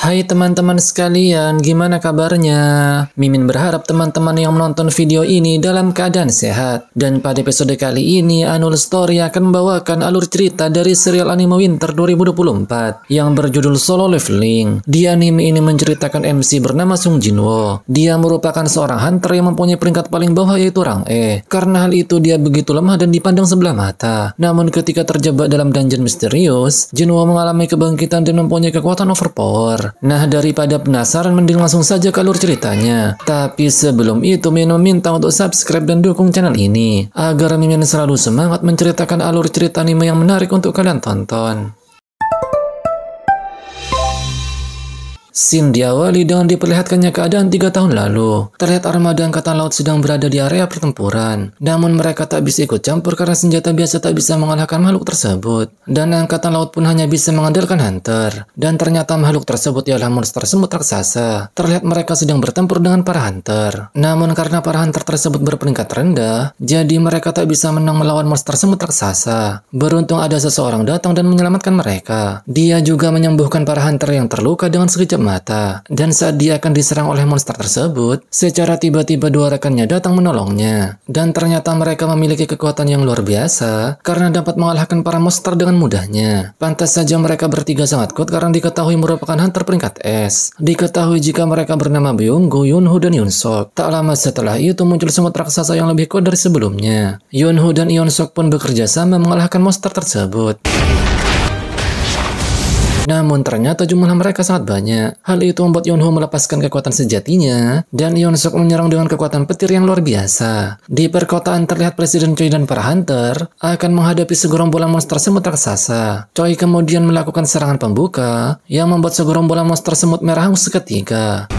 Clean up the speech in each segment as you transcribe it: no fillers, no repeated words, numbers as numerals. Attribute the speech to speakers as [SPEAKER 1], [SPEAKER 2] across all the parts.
[SPEAKER 1] Hai teman-teman sekalian, gimana kabarnya? Mimin berharap teman-teman yang menonton video ini dalam keadaan sehat. Dan pada episode kali ini, Anul Story akan membawakan alur cerita dari serial anime Winter 2024 yang berjudul Solo Leveling. Di anime ini menceritakan MC bernama Sung Jinwoo. Dia merupakan seorang hunter yang mempunyai peringkat paling bawah yaitu rang E. Karena hal itu dia begitu lemah dan dipandang sebelah mata. Namun ketika terjebak dalam dungeon misterius, Jinwoo mengalami kebangkitan dan mempunyai kekuatan overpower. Nah, daripada penasaran, mending langsung saja ke alur ceritanya. Tapi sebelum itu, Mimin meminta untuk subscribe dan dukung channel ini, agar Mimin selalu semangat menceritakan alur cerita anime yang menarik untuk kalian tonton. Scene diawali dengan diperlihatkannya keadaan 3 tahun lalu. Terlihat armada angkatan laut sedang berada di area pertempuran. Namun mereka tak bisa ikut campur karena senjata biasa tak bisa mengalahkan makhluk tersebut. Dan angkatan laut pun hanya bisa mengandalkan hunter. Dan ternyata makhluk tersebut ialah monster semut raksasa. Terlihat mereka sedang bertempur dengan para hunter. Namun karena para hunter tersebut berperingkat rendah, jadi mereka tak bisa menang melawan monster semut raksasa. Beruntung ada seseorang datang dan menyelamatkan mereka. Dia juga menyembuhkan para hunter yang terluka dengan sekejap mata. Dan saat dia akan diserang oleh monster tersebut, secara tiba-tiba dua rekannya datang menolongnya. Dan ternyata mereka memiliki kekuatan yang luar biasa karena dapat mengalahkan para monster dengan mudahnya. Pantas saja mereka bertiga sangat kuat karena diketahui merupakan hunter peringkat S. Diketahui jika mereka bernama Byunggu, Yunho, dan Yunsok. Tak lama setelah itu muncul semut raksasa yang lebih kuat dari sebelumnya. Yunho dan Yunsok pun bekerja sama mengalahkan monster tersebut. Namun ternyata jumlah mereka sangat banyak. Hal itu membuat Yunho melepaskan kekuatan sejatinya, dan Yunsok menyerang dengan kekuatan petir yang luar biasa. Di perkotaan terlihat Presiden Choi dan para hunter akan menghadapi segerombolan monster semut raksasa. Choi kemudian melakukan serangan pembuka yang membuat segerombolan monster semut merah hangus seketika.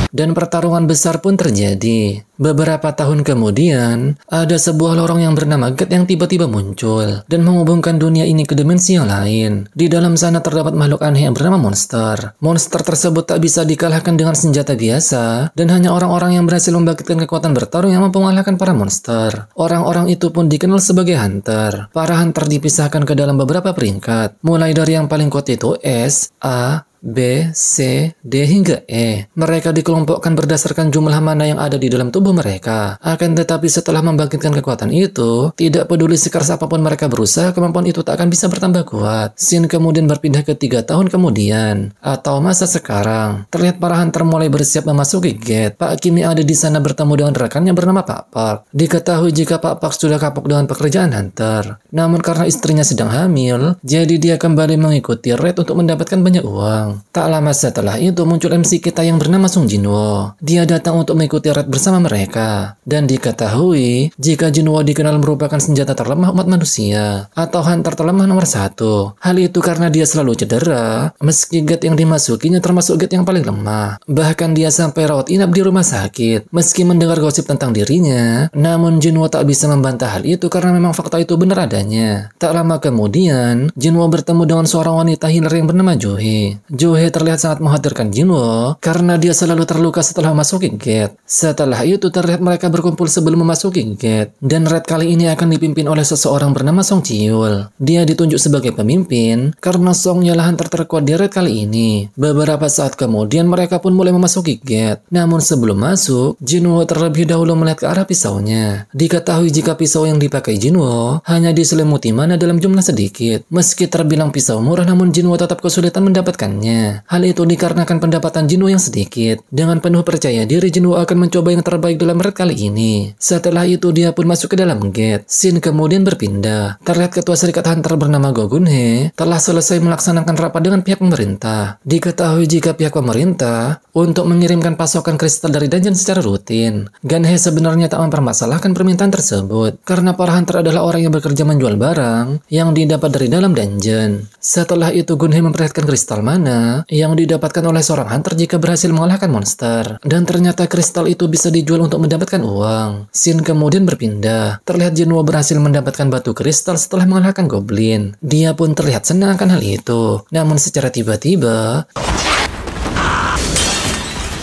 [SPEAKER 1] Dan pertarungan besar pun terjadi. Beberapa tahun kemudian, ada sebuah lorong yang bernama Gate yang tiba-tiba muncul dan menghubungkan dunia ini ke dimensi yang lain. Di dalam sana terdapat makhluk aneh yang bernama monster. Monster tersebut tak bisa dikalahkan dengan senjata biasa, dan hanya orang-orang yang berhasil membangkitkan kekuatan bertarung yang mampu mengalahkan para monster. Orang-orang itu pun dikenal sebagai hunter. Para hunter dipisahkan ke dalam beberapa peringkat, mulai dari yang paling kuat itu S, A, B, C, D, hingga E. Mereka dikelompokkan berdasarkan jumlah mana yang ada di dalam tubuh mereka. Akan tetapi setelah membangkitkan kekuatan itu, tidak peduli sekeras apapun mereka berusaha, kemampuan itu tak akan bisa bertambah kuat. Scene kemudian berpindah ke 3 tahun kemudian, atau masa sekarang. Terlihat para hunter mulai bersiap memasuki gate. Pak Kim yang ada di sana bertemu dengan rekannya bernama Pak Park. Diketahui jika Pak Park sudah kapok dengan pekerjaan hunter. Namun karena istrinya sedang hamil, jadi dia kembali mengikuti Red untuk mendapatkan banyak uang. Tak lama setelah itu muncul MC kita yang bernama Sung Jinwoo. Dia datang untuk mengikuti Red bersama mereka. Dan diketahui jika Jinwoo dikenal merupakan senjata terlemah umat manusia, atau hunter terlemah nomor 1. Hal itu karena dia selalu cedera, meski gate yang dimasukinya termasuk gate yang paling lemah. Bahkan dia sampai rawat inap di rumah sakit. Meski mendengar gosip tentang dirinya, namun Jinwoo tak bisa membantah hal itu karena memang fakta itu benar adanya. Tak lama kemudian, Jinwoo bertemu dengan seorang wanita healer yang bernama Johe. Johe terlihat sangat mengkhawatirkan Jinwoo karena dia selalu terluka setelah memasuki gate. Setelah itu terlihat mereka berkumpul sebelum memasuki gate. Dan Red kali ini akan dipimpin oleh seseorang bernama Song Chiul. Dia ditunjuk sebagai pemimpin karena Song ialah hunter terkuat di Red kali ini. Beberapa saat kemudian mereka pun mulai memasuki gate. Namun sebelum masuk, Jinwoo terlebih dahulu melihat ke arah pisaunya. Diketahui jika pisau yang dipakai Jinwoo hanya diselimuti mana dalam jumlah sedikit. Meski terbilang pisau murah, namun Jinwoo tetap kesulitan mendapatkannya. Hal itu dikarenakan pendapatan Jinwoo yang sedikit. Dengan penuh percaya diri, Jinwoo akan mencoba yang terbaik dalam Red kali ini. Setelah itu dia pun masuk ke dalam gate. Scene kemudian berpindah. Terlihat ketua serikat hunter bernama Go Gun-hye telah selesai melaksanakan rapat dengan pihak pemerintah. Diketahui jika pihak pemerintah untuk mengirimkan pasokan kristal dari dungeon secara rutin. Gun-hye sebenarnya tak mempermasalahkan permintaan tersebut karena para hunter adalah orang yang bekerja menjual barang yang didapat dari dalam dungeon. Setelah itu Gun-hye memperlihatkan kristal mana yang didapatkan oleh seorang hunter jika berhasil mengalahkan monster. Dan ternyata kristal itu bisa dijual untuk mendapatkan uang. Scene kemudian berpindah. Terlihat Jinwoo berhasil mendapatkan batu kristal setelah mengalahkan goblin. Dia pun terlihat senang akan hal itu. Namun secara tiba-tiba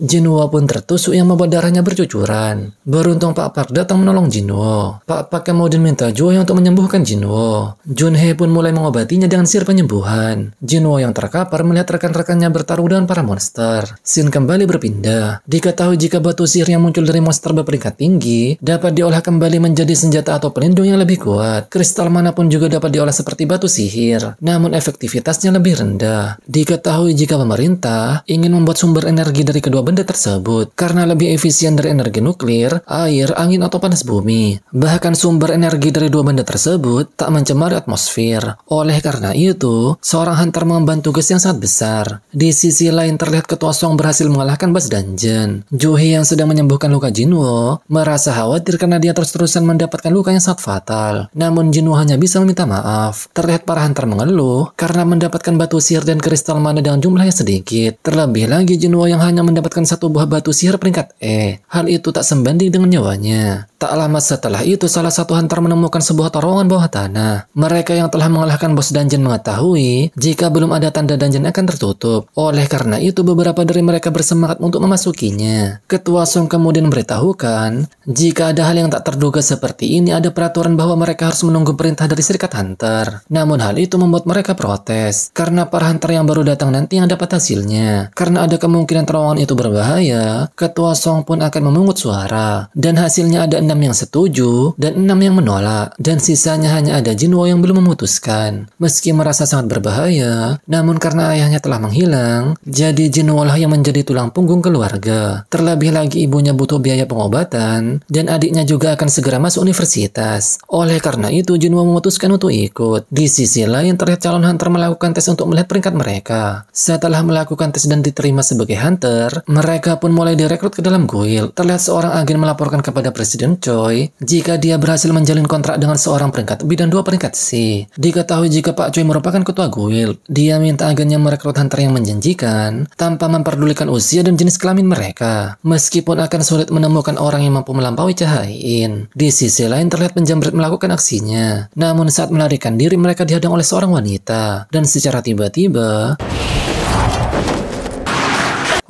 [SPEAKER 1] Jinwo pun tertusuk yang membuat darahnya bercucuran. Beruntung Pak Park datang menolong Jinwo. Pak Park kemudian minta Joo-hye untuk menyembuhkan Jinwo. Jun-hye pun mulai mengobatinya dengan sihir penyembuhan. Jinwo yang terkapar melihat rekan-rekannya bertarung dengan para monster. Scene kembali berpindah. Diketahui jika batu sihir yang muncul dari monster berperingkat tinggi dapat diolah kembali menjadi senjata atau pelindung yang lebih kuat. Kristal mana pun juga dapat diolah seperti batu sihir, namun efektivitasnya lebih rendah. Diketahui jika pemerintah ingin membuat sumber energi dari kedua benda tersebut karena lebih efisien dari energi nuklir, air, angin, atau panas bumi. Bahkan sumber energi dari dua benda tersebut tak mencemari atmosfer. Oleh karena itu, seorang hunter mengemban tugas yang sangat besar. Di sisi lain terlihat ketua Song berhasil mengalahkan Boss Dungeon. Joo-hye yang sedang menyembuhkan luka Jinwo merasa khawatir karena dia terus-terusan mendapatkan luka yang sangat fatal. Namun Jinwo hanya bisa meminta maaf. Terlihat para hunter mengeluh karena mendapatkan batu sihir dan kristal mana dengan jumlah yang sedikit. Terlebih lagi Jinwo yang hanya mendapatkan satu buah batu sihir peringkat E. Hal itu tak sebanding dengan nyawanya. Tak lama setelah itu, salah satu hunter menemukan sebuah terowongan bawah tanah. Mereka yang telah mengalahkan Boss Dungeon mengetahui jika belum ada tanda dungeon akan tertutup. Oleh karena itu, beberapa dari mereka bersemangat untuk memasukinya. Ketua Song kemudian memberitahukan jika ada hal yang tak terduga seperti ini, ada peraturan bahwa mereka harus menunggu perintah dari serikat hunter. Namun hal itu membuat mereka protes, karena para hunter yang baru datang nanti yang dapat hasilnya. Karena ada kemungkinan terowongan itu berbahaya, Ketua Song pun akan memungut suara. Dan hasilnya ada 6 yang setuju dan 6 yang menolak, dan sisanya hanya ada Jinwo yang belum memutuskan. Meski merasa sangat berbahaya, namun karena ayahnya telah menghilang, jadi Jinwo lah yang menjadi tulang punggung keluarga. Terlebih lagi ibunya butuh biaya pengobatan, dan adiknya juga akan segera masuk universitas. Oleh karena itu Jinwo memutuskan untuk ikut. Di sisi lain terlihat calon hunter melakukan tes untuk melihat peringkat mereka. Setelah melakukan tes dan diterima sebagai hunter, mereka pun mulai direkrut ke dalam guild. Terlihat seorang agen melaporkan kepada Presiden Choi jika dia berhasil menjalin kontrak dengan seorang peringkat B dan 2 peringkat C. Diketahui jika Pak Choi merupakan ketua guild. Dia minta agennya merekrut hunter yang menjanjikan tanpa memperdulikan usia dan jenis kelamin mereka. Meskipun akan sulit menemukan orang yang mampu melampaui Chae-in. Di sisi lain terlihat penjamret melakukan aksinya. Namun saat melarikan diri mereka dihadang oleh seorang wanita. Dan secara tiba-tiba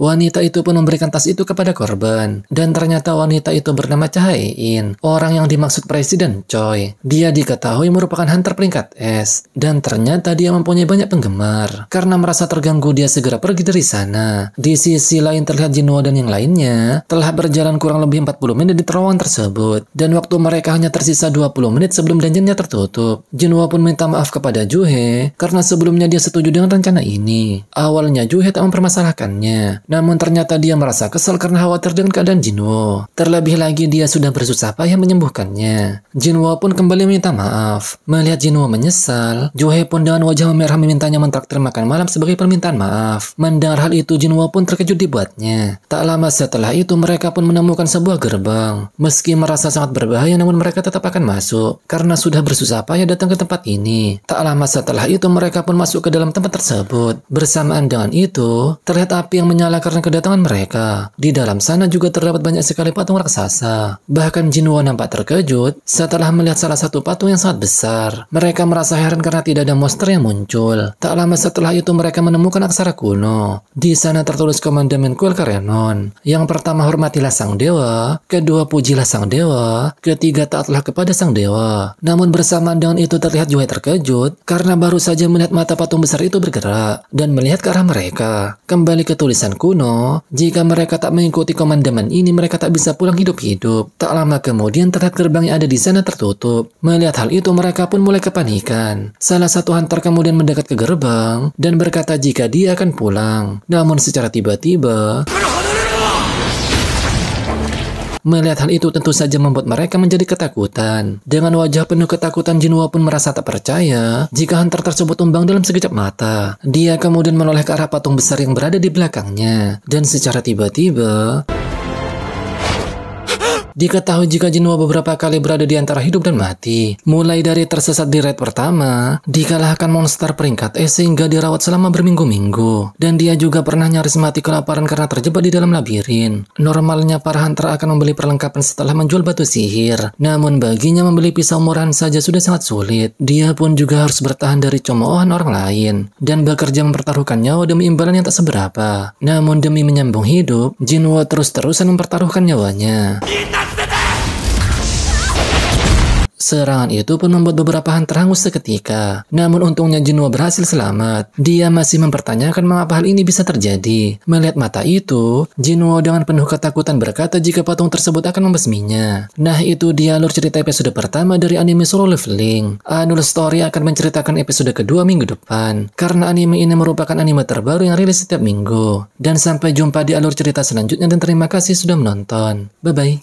[SPEAKER 1] wanita itu pun memberikan tas itu kepada korban. Dan ternyata wanita itu bernama Chae-in, orang yang dimaksud Presiden Choi. Dia diketahui merupakan hunter peringkat S. Dan ternyata dia mempunyai banyak penggemar. Karena merasa terganggu, dia segera pergi dari sana. Di sisi lain terlihat Jinwo dan yang lainnya telah berjalan kurang lebih 40 menit di terowongan tersebut. Dan waktu mereka hanya tersisa 20 menit sebelum dungeonnya tertutup. Jinwo pun minta maaf kepada Joo-hye karena sebelumnya dia setuju dengan rencana ini. Awalnya Joo-hye tak mempermasalahkannya. Namun ternyata dia merasa kesal karena khawatir dengan keadaan Jinwo. Terlebih lagi dia sudah bersusah payah menyembuhkannya. Jinwo pun kembali meminta maaf. Melihat Jinwo menyesal, Joo-hye pun dengan wajah memerah memintanya mentraktir makan malam sebagai permintaan maaf. Mendengar hal itu Jinwo pun terkejut dibuatnya. Tak lama setelah itu mereka pun menemukan sebuah gerbang. Meski merasa sangat berbahaya namun mereka tetap akan masuk karena sudah bersusah payah datang ke tempat ini. Tak lama setelah itu mereka pun masuk ke dalam tempat tersebut. Bersamaan dengan itu terlihat api yang menyala karena kedatangan mereka. Di dalam sana juga terdapat banyak sekali patung raksasa. Bahkan Jinwo nampak terkejut setelah melihat salah satu patung yang sangat besar. Mereka merasa heran karena tidak ada monster yang muncul. Tak lama setelah itu mereka menemukan aksara kuno. Di sana tertulis komandemen kuil Karenon. Yang pertama, hormatilah sang dewa. Kedua, pujilah sang dewa. Ketiga, taatlah kepada sang dewa. Namun bersamaan dengan itu terlihat Joo-hye terkejut karena baru saja melihat mata patung besar itu bergerak dan melihat ke arah mereka. Kembali ke tulisan kuno, jika mereka tak mengikuti komandemen ini, mereka tak bisa pulang hidup-hidup. Tak lama kemudian terlihat gerbang yang ada di sana tertutup. Melihat hal itu, mereka pun mulai kepanikan. Salah satu hunter kemudian mendekat ke gerbang dan berkata jika dia akan pulang. Namun secara tiba-tiba, melihat hal itu tentu saja membuat mereka menjadi ketakutan. Dengan wajah penuh ketakutan, Jinwo pun merasa tak percaya jika hunter tersebut tumbang dalam sekejap mata. Dia kemudian menoleh ke arah patung besar yang berada di belakangnya. Dan secara tiba-tiba Diketahui jika Jinwo beberapa kali berada di antara hidup dan mati. Mulai dari tersesat di raid pertama, dikalahkan monster peringkat S sehingga dirawat selama berminggu-minggu. Dan dia juga pernah nyaris mati kelaparan karena terjebak di dalam labirin. Normalnya para hunter akan membeli perlengkapan setelah menjual batu sihir. Namun baginya membeli pisau murahan saja sudah sangat sulit. Dia pun juga harus bertahan dari cemoohan orang lain. Dan bekerja mempertaruhkan nyawa demi imbalan yang tak seberapa. Namun demi menyambung hidup, Jinwo terus-terusan mempertaruhkan nyawanya. Serangan itu pun membuat beberapa hunter hangus seketika. Namun untungnya Jinwo berhasil selamat. Dia masih mempertanyakan mengapa hal ini bisa terjadi. Melihat mata itu, Jinwo dengan penuh ketakutan berkata jika patung tersebut akan membasminya. Nah, itu dia alur cerita episode pertama dari anime Solo Leveling. Annual Story akan menceritakan episode kedua minggu depan. Karena anime ini merupakan anime terbaru yang rilis setiap minggu. Dan sampai jumpa di alur cerita selanjutnya dan terima kasih sudah menonton. Bye-bye.